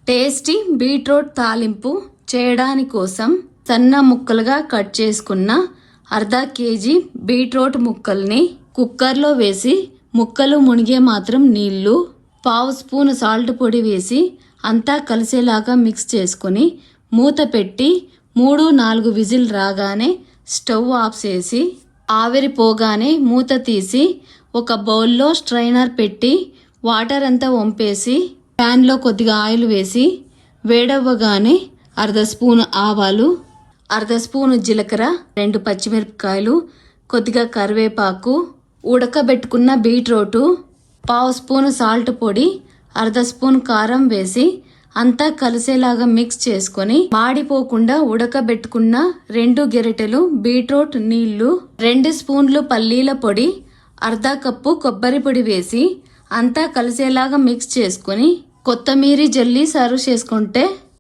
tasty beetroot తాలింపు చేయడానికి కోసం సన్న ముక్కలుగా కట్ చేసుకున్న అర్ధ కేజీ బీట్రూట్ ముక్కల్ని కుక్కర్లో వేసి ముక్కలు మునిగే మాత్రం నీళ్లు, పావు స్పూన్ సాల్ట్ పొడి వేసి అంతా కలిసేలాగా మిక్స్ చేసుకొని మూత పెట్టి 3-4 విజిల్ రాగానే స్టవ్ ఆఫ్ చేసి ఆవిరి పోగానే మూత తీసి ఒక బౌల్లో స్ట్రైనర్ పెట్టి వాటర్ అంతా వంపేసి ప్యాన్లో కొద్దిగా ఆయిల్ వేసి వేడవ్వగానే అర్ధ స్పూన్ ఆవాలు, అర్ధ స్పూన్ జీలకర్ర, 2 పచ్చిమిరపకాయలు, కొద్దిగా కరివేపాకు, ఉడకబెట్టుకున్న బీట్రూటు, పావు స్పూన్ సాల్ట్ పొడి, అర్ధ స్పూన్ కారం వేసి అంతా కలిసేలాగా మిక్స్ చేసుకొని మాడిపోకుండా ఉడకబెట్టుకున్న 2 గెరిటెలు బీట్రూట్ నీళ్లు, 2 స్పూన్లు పల్లీల పొడి, అర్ధ కప్పు కొబ్బరి పొడి వేసి అంతా కలిసేలాగా మిక్స్ చేసుకొని కొత్తిమీర జల్లి సర్వ్ చేసుకుంటే